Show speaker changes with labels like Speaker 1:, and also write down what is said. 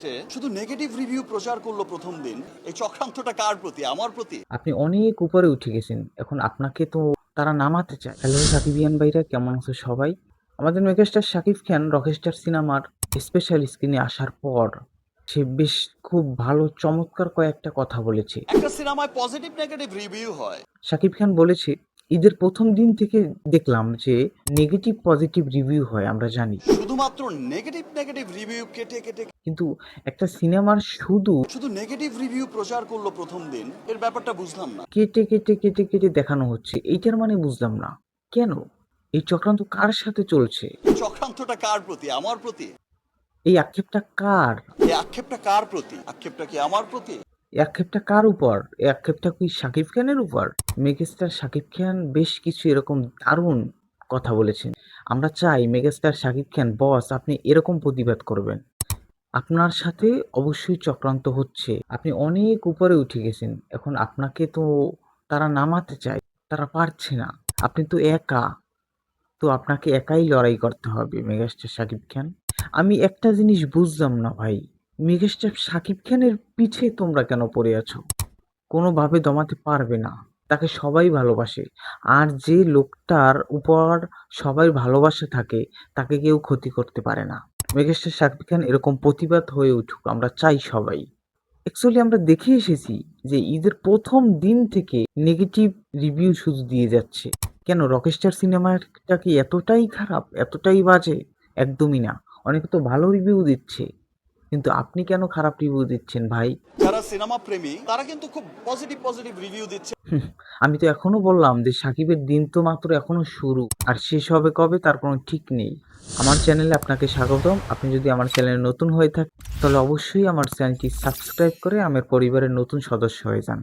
Speaker 1: শুধু negative review প্রচার করলো প্রথম দিন। এই চক্রান্তটা কার প্রতি? আমার প্রতি?
Speaker 2: আপনি অনেক উপরে উঠে গেছেন, এখন আপনাকে তো তারা নামাতে চায়। হ্যালো সাকিবিয়ান ভাইরা, কেমন আছো সবাই? আমাদের মেগাস্টার শাকিব খান রকস্টার সিনেমার স্পেশাল স্ক্রিনে আসার পর সে বেশ খুব ভালো চমৎকার কয়েকটা কথা বলেছে।
Speaker 1: একটা সিনেমায় পজিটিভ নেগেটিভ রিভিউ হয়।
Speaker 2: শাকিব খান বলেছে, ঈদের প্রথম দিন থেকে দেখলাম যে নেগেটিভ পজিটিভ রিভিউ হয়, আমরা জানি।
Speaker 1: শুধুমাত্র নেগেটিভ নেগেটিভ রিভিউ কেটে কেটে
Speaker 2: কিন্তু একটা সিনেমার শুধু
Speaker 1: শুধু নেগেটিভ রিভিউ প্রচার করলো প্রথম দিন। এর ব্যাপারটা বুঝলাম না।
Speaker 2: কেটে কেটে কেটে কেটে দেখানো হচ্ছে, এইটার মানে বুঝলাম না। কেন? এই চক্রান্ত কার সাথে চলছে?
Speaker 1: এই চক্রান্তটা কার প্রতি? আমার প্রতি?
Speaker 2: এই আক্ষেপটা কার?
Speaker 1: এই আক্ষেপটা কার প্রতি? আক্ষেপটা কি আমার প্রতি?
Speaker 2: এই আক্ষেপটা কার উপর? এই আক্ষেপটা কি শাকিব খানের উপর? মেগাস্টার শাকিব খান বেশ কিছু এরকম দারুণ কথা বলেছেন। আমরা চাই মেগাস্টার শাকিব খান বস, আপনি এরকম প্রতিবাদ করবেন। আপনার সাথে অবশ্যই চক্রান্ত হচ্ছে, আপনি অনেক উপরে উঠে গেছেন, এখন আপনাকে তো তারা নামাতে চায়, তারা পারছে না। আপনি তো একা, তো আপনাকে একাই লড়াই করতে হবে মেগাস্টার শাকিব খান। আমি একটা জিনিস বুঝলাম না ভাই, মেগাস্টার শাকিব খানের পিছে তোমরা কেন পড়ে আছো? কোনোভাবে দমাতে পারবে না, তাকে সবাই ভালোবাসে। আর যে লোকটার উপর সবাই ভালোবাসা থাকে তাকে কেউ ক্ষতি করতে পারে না। মেগাস্টার শাকিব খান এরকম প্রতিবাদ হয়ে উঠুক, আমরা চাই সবাই। অ্যাকচুয়ালি আমরা দেখে এসেছি যে ঈদের প্রথম দিন থেকে নেগেটিভ রিভিউ শুধু দিয়ে যাচ্ছে। কেন, রকস্টার সিনেমাটা কি এতটাই খারাপ, এতটাই বাজে? একদমই না। অনেকে তো ভালো রিভিউ দিচ্ছে, কিন্তু আপনি কেন খারাপ রিভিউ দিচ্ছেন ভাই?
Speaker 1: যারা সিনেমা প্রেমী তারা কিন্তু খুব পজিটিভ পজিটিভ রিভিউ দিচ্ছে।
Speaker 2: হুম, আমি তো এখনো বললাম যে সাকিবের দিন তো মাত্র এখনো শুরু, আর শেষ হবে কবে তার কোনো ঠিক নেই। আমার চ্যানেলে আপনাকে স্বাগতম। আপনি যদি আমার চ্যানেলে নতুন হয়ে থাকেন তাহলে অবশ্যই আমার চ্যানেলটি সাবস্ক্রাইব করে আমার পরিবারের নতুন সদস্য হয়ে যান।